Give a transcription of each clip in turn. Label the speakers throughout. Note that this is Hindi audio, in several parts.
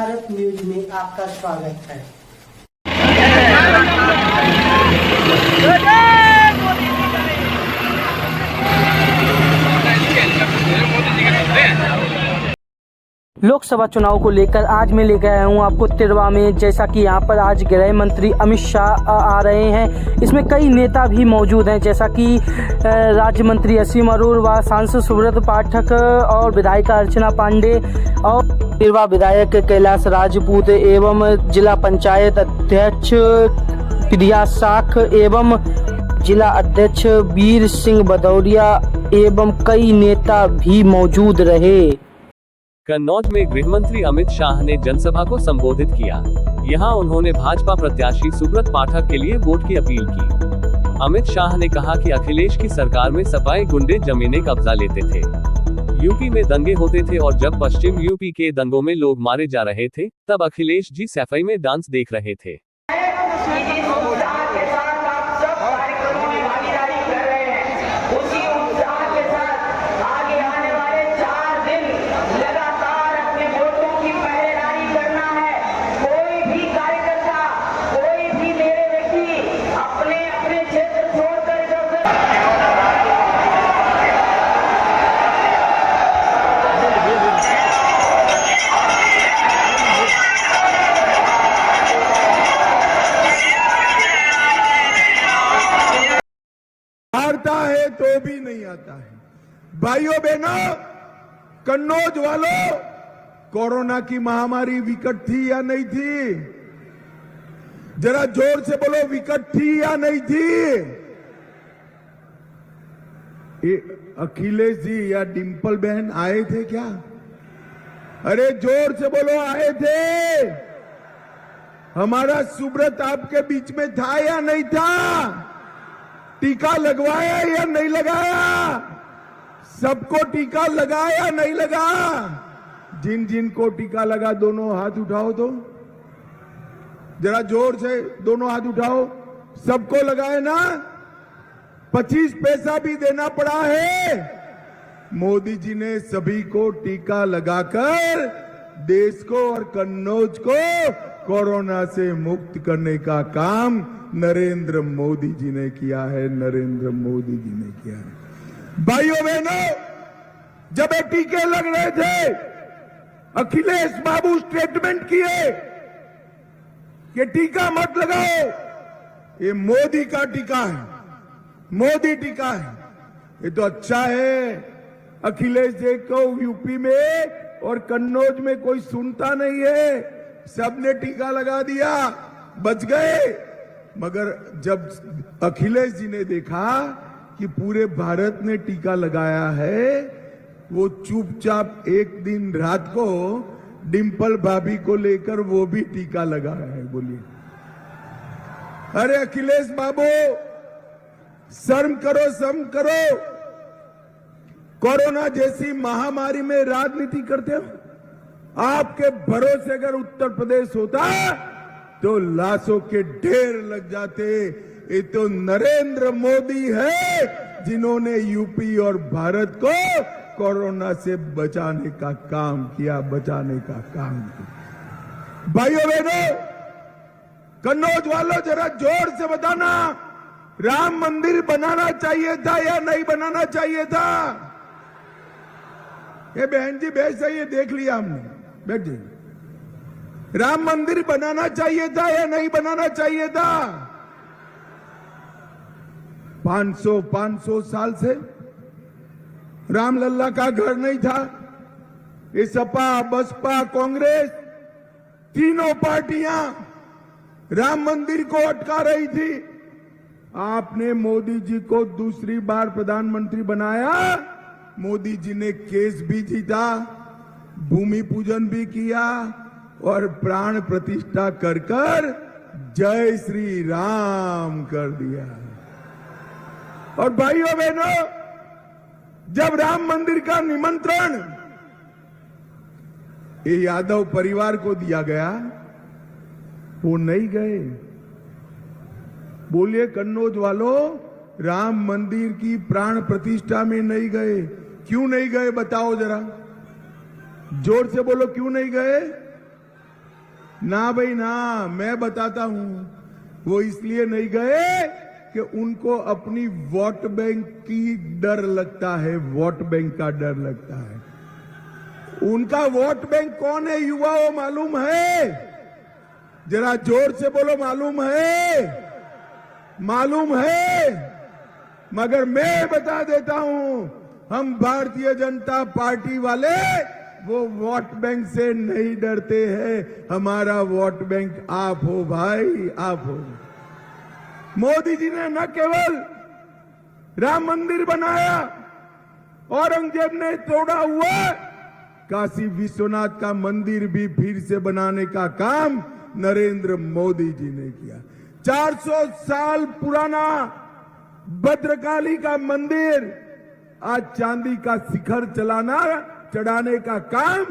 Speaker 1: भारत न्यूज में आपका स्वागत है। लोकसभा चुनाव को लेकर आज मैं लेकर आया हूँ आपको तिरवा में। जैसा कि यहाँ पर आज गृह मंत्री अमित शाह आ रहे हैं, इसमें कई नेता भी मौजूद हैं, जैसा कि राज्य मंत्री असीम अरोड़ व सांसद सुब्रत पाठक और विधायिका अर्चना पांडे और तिरवा विधायक कैलाश राजपूत एवं जिला पंचायत अध्यक्ष प्रिया साख एवं जिला अध्यक्ष वीर सिंह भदौरिया एवं कई नेता भी मौजूद रहे।
Speaker 2: कन्नौज में गृहमंत्री अमित शाह ने जनसभा को संबोधित किया। यहां उन्होंने भाजपा प्रत्याशी सुब्रत पाठक के लिए वोट की अपील की। अमित शाह ने कहा कि अखिलेश की सरकार में सपाई गुंडे जमीनें कब्जा लेते थे, यूपी में दंगे होते थे और जब पश्चिम यूपी के दंगों में लोग मारे जा रहे थे तब अखिलेश जी सफाई में डांस देख रहे थे।
Speaker 3: आता है तो भी नहीं आता है। भाइयों बहनों, कन्नौज वालों, कोरोना की महामारी विकट थी या नहीं थी? जरा जोर से बोलो, विकट थी या नहीं थी? अखिलेश जी या डिंपल बहन आए थे क्या? अरे जोर से बोलो, आए थे? हमारा सुब्रत आपके बीच में था या नहीं था? टीका लगवाया या नहीं लगाया? सबको टीका लगाया या नहीं लगा? जिन जिन को टीका लगा दोनों हाथ उठाओ तो जरा जोर से, दोनों हाथ उठाओ। सबको लगाए ना? 25 पैसा भी देना पड़ा है। मोदी जी ने सभी को टीका लगाकर देश को और कन्नौज को कोरोना से मुक्त करने का काम नरेंद्र मोदी जी ने किया है। नरेंद्र मोदी जी ने किया है। भाइयों बहनों, जब ये टीके लग रहे थे, अखिलेश बाबू स्टेटमेंट किए कि टीका मत लगाओ, ये मोदी का टीका है, मोदी टीका है। ये तो अच्छा है। अखिलेश जी को यूपी में और कन्नौज में कोई सुनता नहीं है, सबने टीका लगा दिया, बच गए। मगर जब अखिलेश जी ने देखा कि पूरे भारत ने टीका लगाया है, वो चुपचाप एक दिन रात को डिंपल भाभी को लेकर वो भी टीका लगाया है। बोलिए, अरे अखिलेश बाबू, शर्म करो, शर्म करो। कोरोना जैसी महामारी में राजनीति करते हो। आपके भरोसे अगर उत्तर प्रदेश होता तो लाशों के ढेर लग जाते। ये तो नरेंद्र मोदी है जिन्होंने यूपी और भारत को कोरोना से बचाने का काम किया, बचाने का काम किया। भाइयों बहनों, कन्नौज वालों, जरा जोर से बताना, राम मंदिर बनाना चाहिए था या नहीं बनाना चाहिए था? ये बहन जी बैठ जाइए, देख लिया हमने, बैठ जाइए। राम मंदिर बनाना चाहिए था या नहीं बनाना चाहिए था? 500 साल से रामलल्ला का घर नहीं था। ये सपा, बसपा, कांग्रेस, तीनों पार्टियां राम मंदिर को अटका रही थी। आपने मोदी जी को दूसरी बार प्रधानमंत्री बनाया। मोदी जी ने केस भी जीता, भूमि पूजन भी किया और प्राण प्रतिष्ठा कर जय श्री राम कर दिया। और भाइयों बहनों, जब राम मंदिर का निमंत्रण ये यादव परिवार को दिया गया, वो नहीं गए। बोलिए कन्नौज वालों, राम मंदिर की प्राण प्रतिष्ठा में नहीं गए। क्यों नहीं गए बताओ जरा, जोर से बोलो, क्यों नहीं गए? ना भाई ना, मैं बताता हूं, वो इसलिए नहीं गए कि उनको अपनी वोट बैंक की डर लगता है, वोट बैंक का डर लगता है। उनका वोट बैंक कौन है युवाओं, मालूम है? जरा जोर से बोलो, मालूम है? मालूम है? मगर मैं बता देता हूं, हम भारतीय जनता पार्टी वाले वो वोट बैंक से नहीं डरते हैं। हमारा वोट बैंक आप हो भाई, आप हो। मोदी जी ने न केवल राम मंदिर बनाया, औरंगजेब ने तोड़ा हुआ काशी विश्वनाथ का मंदिर भी फिर से बनाने का काम नरेंद्र मोदी जी ने किया। 400 साल पुराना भद्रकाली का मंदिर आज चांदी का शिखर चढ़ाने का काम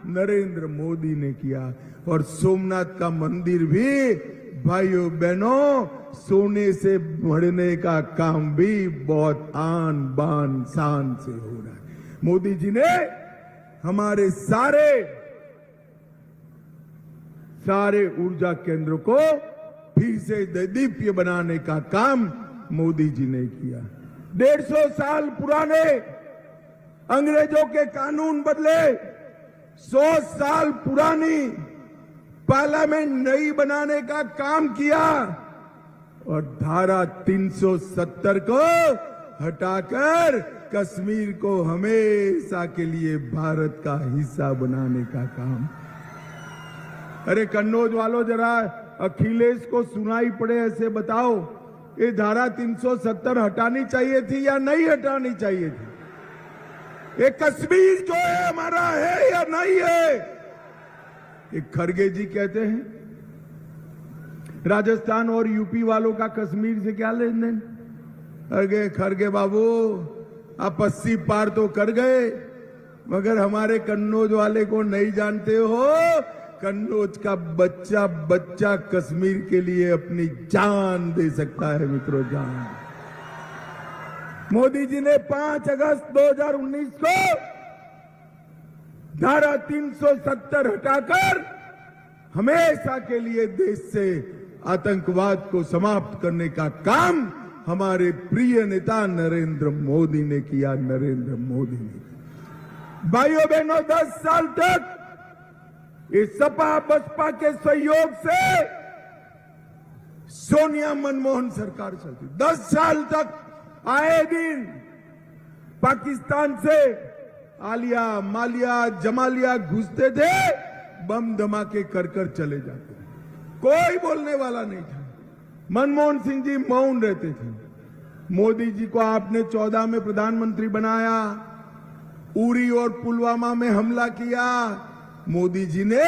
Speaker 3: नरेंद्र मोदी ने किया। और सोमनाथ का मंदिर भी भाइयों बहनों सोने से भरने का काम भी बहुत आन बान शान से हो रहा है। मोदी जी ने हमारे सारे ऊर्जा केंद्रों को फिर से दैदीप्य बनाने का काम मोदी जी ने किया। 150 साल पुराने अंग्रेजों के कानून बदले, 100 साल पुरानी पार्लियामेंट नई बनाने का काम किया और धारा 370 को हटाकर कश्मीर को हमेशा के लिए भारत का हिस्सा बनाने का काम। अरे कन्नौज वालों, जरा अखिलेश को सुनाई पड़े ऐसे बताओ, ये धारा 370 हटानी चाहिए थी या नहीं हटानी चाहिए थी? ये कश्मीर जो है हमारा है या नहीं है? एक खड़गे जी कहते हैं राजस्थान और यूपी वालों का कश्मीर से क्या लेन देन? अरे खड़गे बाबू, आप 80 पार तो कर गए, मगर हमारे कन्नौज वाले को नहीं जानते हो। कन्नौज का बच्चा कश्मीर के लिए अपनी जान दे सकता है मित्रों, जान। मोदी जी ने 5 अगस्त 2019 को धारा 370 हटाकर हमेशा के लिए देश से आतंकवाद को समाप्त करने का काम हमारे प्रिय नेता नरेंद्र मोदी ने किया। नरेंद्र मोदी ने, भाइयों बहनों, 10 साल तक इस सपा बसपा के सहयोग से सोनिया मनमोहन सरकार चलती। 10 साल तक आए दिन पाकिस्तान से आलिया मालिया जमालिया घुसते थे, बम धमाके कर चले जाते, कोई बोलने वाला नहीं था। मनमोहन सिंह जी मौन रहते थे। मोदी जी को आपने 14 में प्रधानमंत्री बनाया, उरी और पुलवामा में हमला किया। मोदी जी ने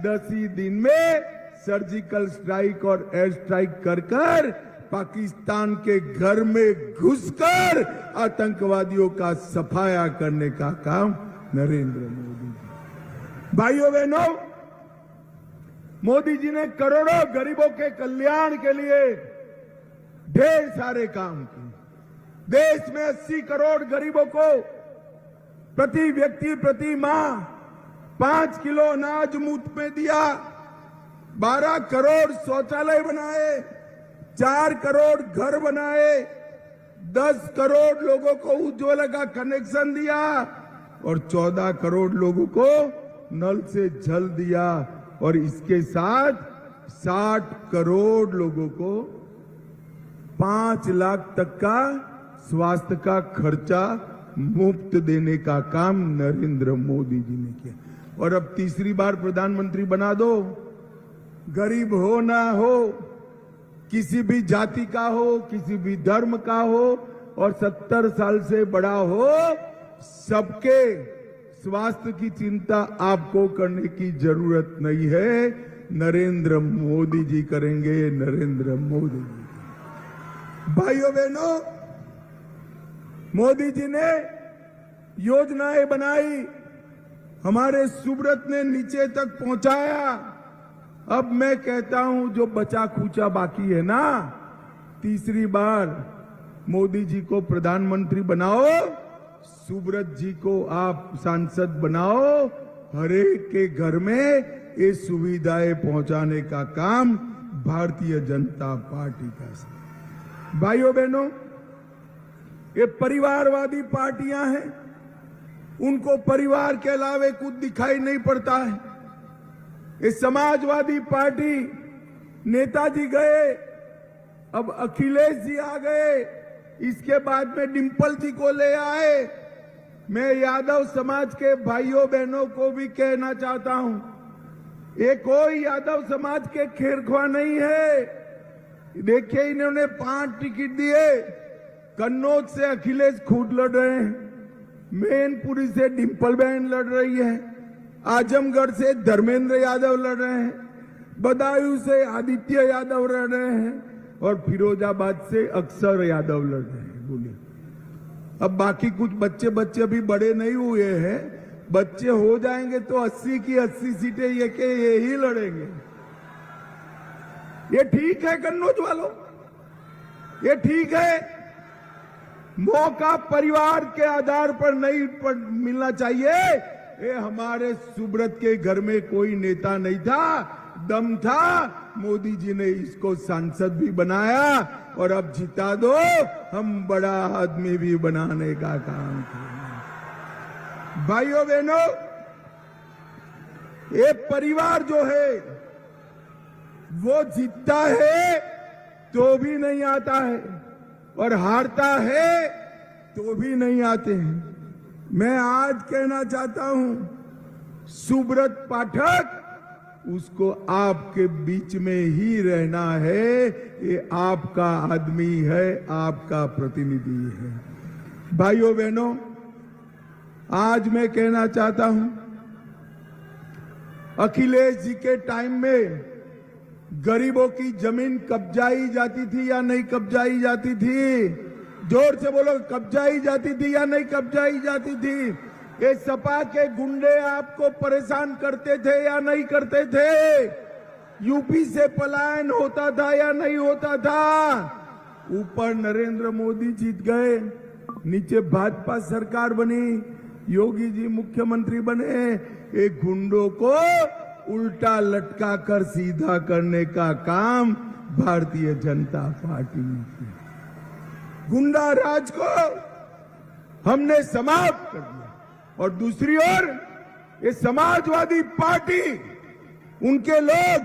Speaker 3: 10 ही दिन में सर्जिकल स्ट्राइक और एयर स्ट्राइक कर पाकिस्तान के घर में घुसकर आतंकवादियों का सफाया करने का काम नरेंद्र मोदी जी। भाइयों बहनों, मोदी जी ने करोड़ों गरीबों के कल्याण के लिए ढेर सारे काम किए। देश में 80 करोड़ गरीबों को प्रति व्यक्ति प्रति माह 5 किलो अनाज मुफ्त में दिया, 12 करोड़ शौचालय बनाए, 4 करोड़ घर बनाए, 10 करोड़ लोगों को उज्ज्वला का कनेक्शन दिया और 14 करोड़ लोगों को नल से जल दिया। और इसके साथ 60 करोड़ लोगों को 5 लाख तक का स्वास्थ्य का खर्चा मुफ्त देने का काम नरेंद्र मोदी जी ने किया। और अब तीसरी बार प्रधानमंत्री बना दो, गरीब हो ना हो, किसी भी जाति का हो, किसी भी धर्म का हो और 70 साल से बड़ा हो, सबके स्वास्थ्य की चिंता आपको करने की जरूरत नहीं है। नरेंद्र मोदी जी करेंगे, नरेंद्र मोदी जी। भाइयों बहनों, मोदी जी ने योजनाएं बनाई, हमारे सुब्रत ने नीचे तक पहुंचाया। अब मैं कहता हूं जो बचा खुचा बाकी है ना, तीसरी बार मोदी जी को प्रधानमंत्री बनाओ, सुब्रत जी को आप सांसद बनाओ, हर एक के घर में ये सुविधाएं पहुंचाने का काम भारतीय जनता पार्टी का है। भाइयों बहनों, ये परिवारवादी पार्टियां हैं, उनको परिवार के अलावे कुछ दिखाई नहीं पड़ता है। ये समाजवादी पार्टी, नेताजी गए, अब अखिलेश जी आ गए, इसके बाद में डिंपल जी को ले आए। मैं यादव समाज के भाइयों बहनों को भी कहना चाहता हूं, ये कोई यादव समाज के खेरख्वाह नहीं है। देखिए, इन्होंने 5 टिकट दिए। कन्नौज से अखिलेश खुद लड़ रहे हैं, मैनपुरी से डिंपल बहन लड़ रही है, आजमगढ़ से धर्मेंद्र यादव लड़ रहे हैं, बदायूं से आदित्य यादव लड़ रहे हैं और फिरोजाबाद से अक्षर यादव लड़ रहे हैं। बोलिए, अब बाकी कुछ बच्चे अभी बड़े नहीं हुए हैं, बच्चे हो जाएंगे तो 80 की 80 सीटें ये ही लड़ेंगे। ये ठीक है कन्नौज वालों, ये ठीक है। मौका परिवार के आधार पर नहीं मिलना चाहिए। ये हमारे सुब्रत के घर में कोई नेता नहीं था, दम था, मोदी जी ने इसको सांसद भी बनाया और अब जिता दो, हम बड़ा आदमी भी बनाने का काम करेंगे। भाइयों बहनों, ये परिवार जो है वो जीतता है तो भी नहीं आता है और हारता है तो भी नहीं आते हैं। मैं आज कहना चाहता हूं, सुब्रत पाठक, उसको आपके बीच में ही रहना है। ये आपका आदमी है, आपका प्रतिनिधि है। भाइयों बहनों, आज मैं कहना चाहता हूं, अखिलेश जी के टाइम में गरीबों की जमीन कब्जाई जाती थी या नहीं कब्जाई जाती थी? जोर से बोलो, कब्जाई जाती थी या नहीं कब्जाई जाती थी? ये सपा के गुंडे आपको परेशान करते थे या नहीं करते थे? यूपी से पलायन होता था या नहीं होता था? ऊपर नरेंद्र मोदी जीत गए, नीचे भाजपा सरकार बनी, योगी जी मुख्यमंत्री बने। एक गुंडों को उल्टा लटका कर सीधा करने का काम भारतीय जनता पार्टी ने किया। गुंडा राज को हमने समाप्त कर दिया और दूसरी ओर ये समाजवादी पार्टी, उनके लोग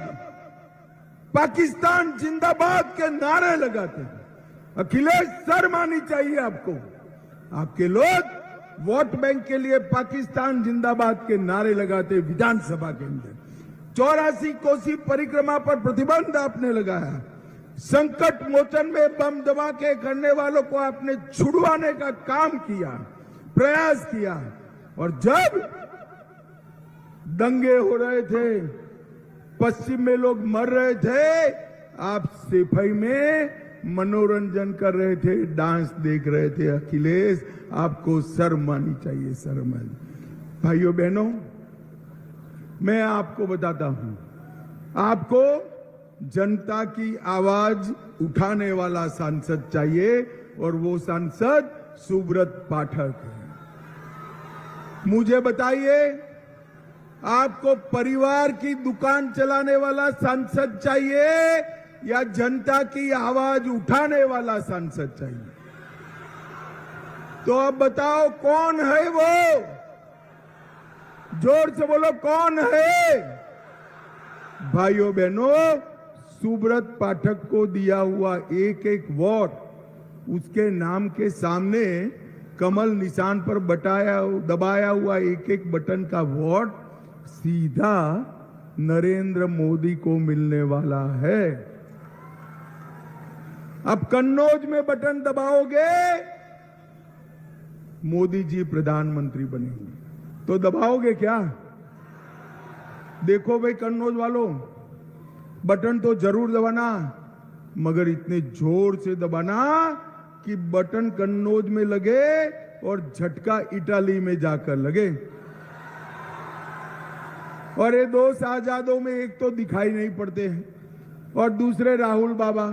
Speaker 3: पाकिस्तान जिंदाबाद के नारे लगाते हैं। अखिलेश, शर्म आनी चाहिए आपको। आपके लोग वोट बैंक के लिए पाकिस्तान जिंदाबाद के नारे लगाते विधानसभा के अंदर। 84 कोसी परिक्रमा पर प्रतिबंध आपने लगाया। संकट मोचन में बम धमाके करने वालों को आपने छुड़वाने का काम किया, प्रयास किया। और जब दंगे हो रहे थे, पश्चिम में लोग मर रहे थे, आप सिपाही में मनोरंजन कर रहे थे, डांस देख रहे थे। अखिलेश, आपको शर्म आनी चाहिए, शर्म। भाइयों बहनों, मैं आपको बताता हूं, आपको जनता की आवाज उठाने वाला सांसद चाहिए और वो सांसद सुब्रत पाठक है। मुझे बताइए, आपको परिवार की दुकान चलाने वाला सांसद चाहिए या जनता की आवाज उठाने वाला सांसद चाहिए? तो अब बताओ, कौन है वो? जोर से बोलो, कौन है? भाइयों बहनों, सुब्रत पाठक को दिया हुआ एक एक वोट, उसके नाम के सामने कमल निशान पर दबाया हुआ एक एक बटन का वोट सीधा नरेंद्र मोदी को मिलने वाला है। अब कन्नौज में बटन दबाओगे, मोदी जी प्रधानमंत्री बनेंगे, तो दबाओगे क्या? देखो भाई कन्नौज वालों, बटन तो जरूर दबाना, मगर इतने जोर से दबाना कि बटन कन्नौज में लगे और झटका इटाली में जाकर लगे। और ये 2 शाहजादों में एक तो दिखाई नहीं पड़ते हैं और दूसरे राहुल बाबा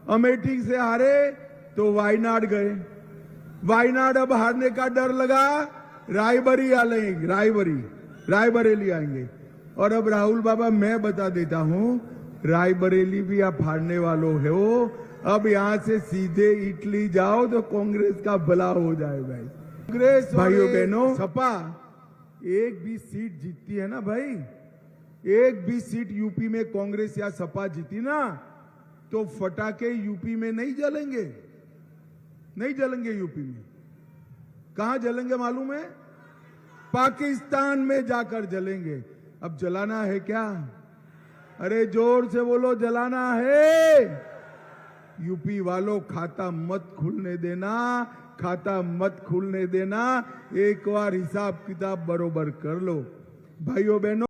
Speaker 3: अमेठी से हारे तो वायनाड गए। वायनाड अब हारने का डर लगा, रायबरेली आएंगे और अब राहुल बाबा मैं बता देता हूं, रायबरेली भी आप हारने वालों हो, अब यहां से सीधे इटली जाओ तो कांग्रेस का भला हो जाए भाई। कांग्रेस भाइयों बहनों, सपा एक भी सीट जीतती है ना भाई, एक भी सीट यूपी में कांग्रेस या सपा जीती ना, तो फटाके यूपी में नहीं जलेंगे, नहीं जलेंगे यूपी में। कहां जलेंगे मालूम है? पाकिस्तान में जाकर जलेंगे। अब जलाना है क्या? अरे जोर से बोलो, जलाना है। यूपी वालों, खाता मत खुलने देना, खाता मत खुलने देना। एक बार हिसाब किताब बरोबर कर लो भाइयों बहनों।